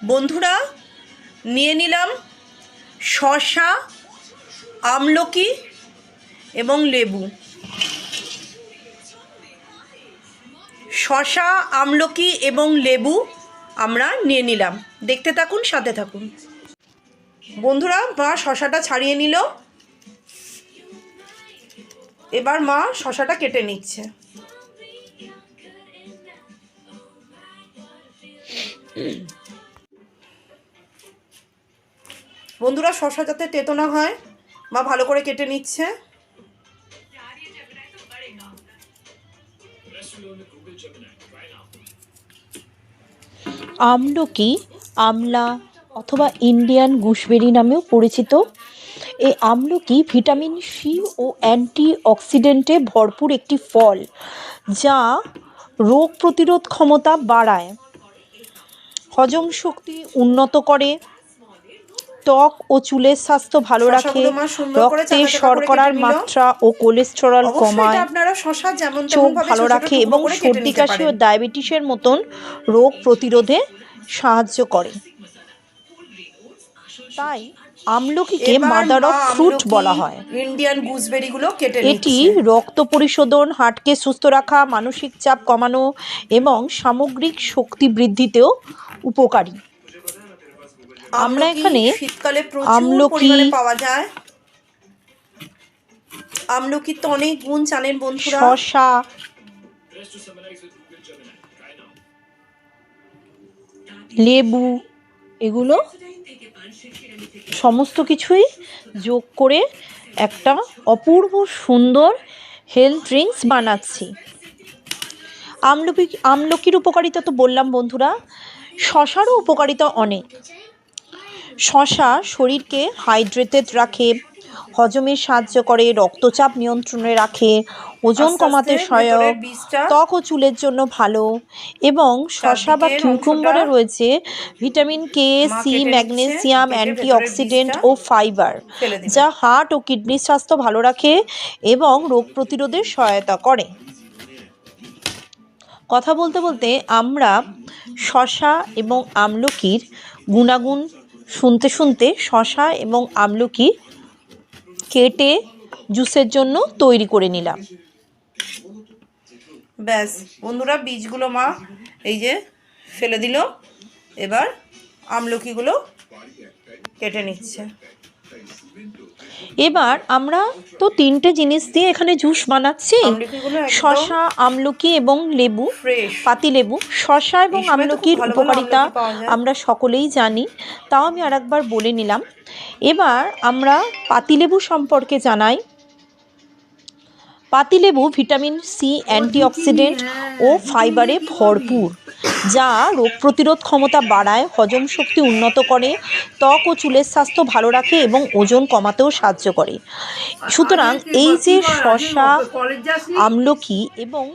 বন্ধুরা, নিয়ে নিলাম শসা, আমলকি এবং লেবু। শসা, আমলকি এবং লেবু আমরা নিয়ে নিলাম। দেখতে থাকুন, সাথে থাকুন। বন্ধুরা, মা শসাটা ছাড়িয়ে নিল। এবার মা শসাটা কেটে নিচ্ছে। বন্ধুরা, শসা যাতে তেতো না হয় মা ভালো করে কেটে নিচ্ছে। আমলকি, আমলা অথবা ইন্ডিয়ান গুসবেরি নামেও পরিচিত। এই আমলকি ভিটামিন সি ও অ্যান্টিঅক্সিডেন্টে ভরপুর একটি ফল, যা রোগ প্রতিরোধ ক্ষমতা বাড়ায়, হজম শক্তি উন্নত করে, ত্বক ও চুলের স্বাস্থ্য ভালো রাখে, রক্তে শর্করার মাত্রা ও কোলেস্টেরল কমায়, চোখ ভালো রাখে এবং সর্দি কাশি ও ডায়াবেটিসের মতন রোগ প্রতিরোধে সাহায্য করে। তাই আমলকিকে মাদার অফ ফ্রুট বলা হয়। ইন্ডিয়ান গুসবেরিগুলো কেটে এটি রক্ত পরিশোধন, হার্টকে সুস্থ রাখা, মানসিক চাপ কমানো এবং সামগ্রিক শক্তি বৃদ্ধিতেও উপকারী। আমরা এখানে শীতকালে প্রচুর পরিমাণে পাওয়া যায়। আমলকির তো অনেক গুণ জানেন বন্ধুরা। শসা, লেবু, এগুলো সমস্ত কিছুই যোগ করে একটা অপূর্ব সুন্দর হেলথ ড্রিঙ্কস বানাচ্ছি। আমলকির উপকারিতা তো বললাম বন্ধুরা, শসারও উপকারিতা অনেক। শসা শরীরকে হাইড্রেটেড রাখে, হজমে সাহায্য করে, রক্তচাপ নিয়ন্ত্রণে রাখে, ওজন কমাতে সহায়ক, ত্বক ও চুলের জন্য ভালো। এবং শসা বা কিউকুম্বারে রয়েছে vitamin K, C, magnesium, antioxidant ও ফাইবার, যা হার্ট ও কিডনির স্বাস্থ্য ভালো রাখে এবং রোগ প্রতিরোধে সহায়তা করে। কথা বলতে বলতে আমরা শসা এবং আমলকির গুণাগুণ শুনতে শুনতে শসা এবং আমলকি কেটে জুসের জন্য তৈরি করে নিলাম। ব্যাস বন্ধুরা, বীজগুলো মা এই যে ফেলে দিল। এবার আমলকিগুলো কেটে নিচ্ছে। এবার আমরা তো তিনটে জিনিস দিয়ে এখানে জুস বানাচ্ছি, শসা, আমলকি এবং লেবু, পাতিলেবু। শসা এবং আমলকির উপকারিতা আমরা সকলেই জানি, তাও আমি আরেকবার বলে নিলাম। এবার আমরা পাতিলেবু সম্পর্কে জানাই। পাতিলেবু ভিটামিন সি, অ্যান্টিঅক্সিডেন্ট ও ফাইবারে ভরপুর, যা রোগ প্রতিরোধ ক্ষমতা বাড়ায়, হজম শক্তি উন্নত করে, ত্বক ও চুলের স্বাস্থ্য ভালো রাখে এবং ওজন কমাতেও সাহায্য করে। সুতরাং এই যে শসা, আমলকি এবং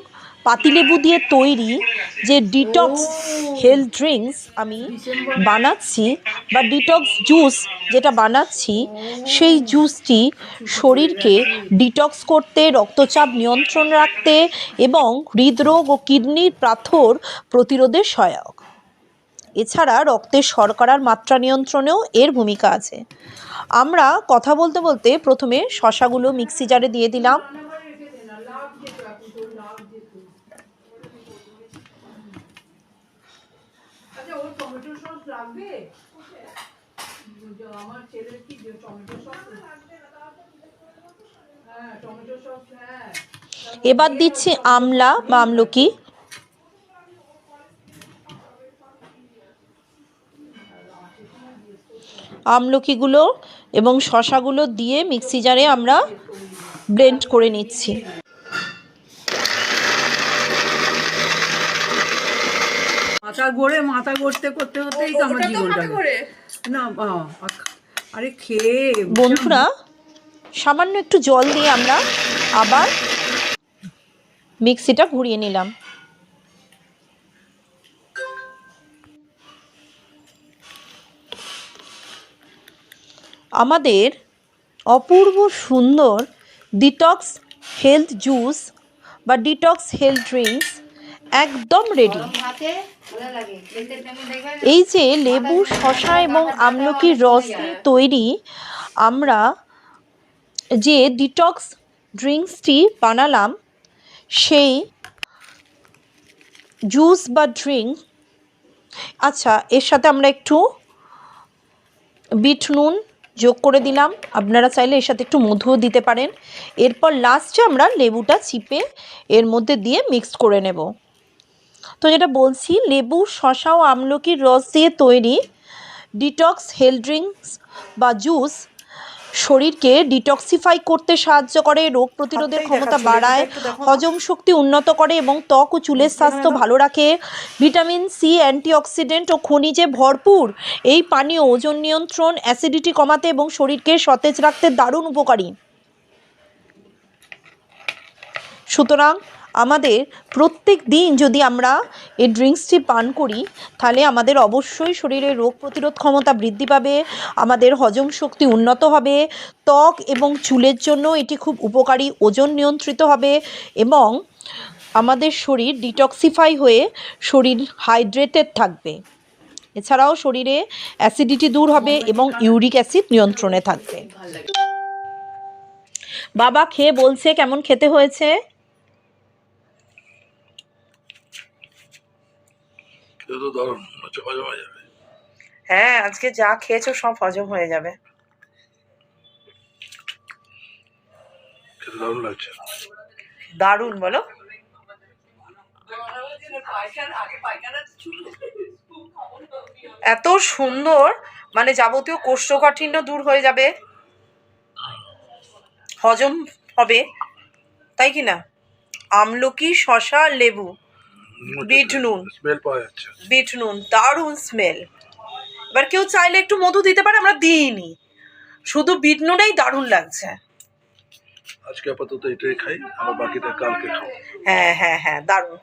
পাতিলেবু দিয়ে তৈরি যে ডিটক্স হেলথ ড্রিঙ্কস আমি বানাচ্ছি বা ডিটক্স জুস যেটা বানাচ্ছি, সেই জুসটি শরীরকে ডিটক্স করতে, রক্তচাপ নিয়ন্ত্রণ রাখতে এবং হৃদরোগ ও কিডনির পাথর প্রতিরোধে সহায়ক। এছাড়া রক্তের শর্করার মাত্রা নিয়ন্ত্রণেও এর ভূমিকা আছে। আমরা কথা বলতে বলতে প্রথমে শসাগুলো মিক্সি জারে দিয়ে দিলাম। এবার দিচ্ছি আমলা বা আমলকি। আমলকিগুলো এবং শসাগুলো দিয়ে মিক্সি জারে আমরা ব্লেন্ড করে নিচ্ছি। মাথা গড়তে করতে হতেই তো আমার জীবনটা না। আরে খেয়ে বন্ধুরা, সামান্য একটু জল দিয়ে আমরা আবার মিক্সিটা ঘুরিয়ে নিলাম। আমাদের অপূর্ব সুন্দর ডিটক্স হেলথ জুস বা ডিটক্স হেলথ ড্রিঙ্কস একদম রেডি। এই যে লেবু, শসা এবং আমলকির রস দিয়ে তৈরি আমরা যে ডিটক্স ড্রিঙ্কসটি বানালাম, সেই জুস বা ড্রিঙ্ক, আচ্ছা এর সাথে আমরা একটু বিট নুন যোগ করে দিলাম, আপনারা চাইলে এর সাথে একটু মধুও দিতে পারেন। এরপর লাস্টে আমরা লেবুটা চিপে এর মধ্যে দিয়ে মিক্স করে নেব। তো যেটা বলছি, লেবু, শসা ও আমলকির রস দিয়ে তৈরি ডিটক্স হেলথ ড্রিঙ্কস বা জুস শরীরকে ডিটক্সিফাই করতে সাহায্য করে, রোগ প্রতিরোধের ক্ষমতা বাড়ায়, হজম শক্তি উন্নত করে এবং ত্বক ও চুলের স্বাস্থ্য ভালো রাখে। ভিটামিন সি, অ্যান্টিঅক্সিডেন্ট ও খনিজে ভরপুর এই পানীয় ওজন নিয়ন্ত্রণ, অ্যাসিডিটি কমাতে এবং শরীরকে সতেজ রাখতে দারুণ উপকারী। সুতরাং আমাদের প্রত্যেক দিন যদি আমরা এই ড্রিঙ্কসটি পান করি, তাহলে আমাদের অবশ্যই শরীরে রোগ প্রতিরোধ ক্ষমতা বৃদ্ধি পাবে, আমাদের হজম শক্তি উন্নত হবে, ত্বক এবং চুলের জন্য এটি খুব উপকারী, ওজন নিয়ন্ত্রিত হবে এবং আমাদের শরীর ডিটক্সিফাই হয়ে শরীর হাইড্রেটেড থাকবে। এছাড়াও শরীরে অ্যাসিডিটি দূর হবে এবং ইউরিক অ্যাসিড নিয়ন্ত্রণে থাকবে। বাবা খেয়ে বলছে কেমন খেতে হয়েছে। হ্যাঁ, আজকে যা খেয়েছো সব হজম হয়ে যাবে। দারুণ লাগছে। দারুণ বলো। এত সুন্দর, মানে যাবতীয় কোষ্ঠকাঠিন্য দূর হয়ে যাবে, হজম হবে, তাই কি না? আমলকি, শসা, লেবু, বিট নুন, স্মেল পাওয়া যাচ্ছে। বিট নুন, দারুণ স্মেল। এবার কেউ চাইলে একটু মধু দিতে পারে, আমরা দিইনি, শুধু বিট নুনেই দারুণ লাগছে। আজকে আপাতত এটাই খাই, আবার বাকিটা কালকে খাবো। হ্যাঁ হ্যাঁ হ্যাঁ, দারুণ।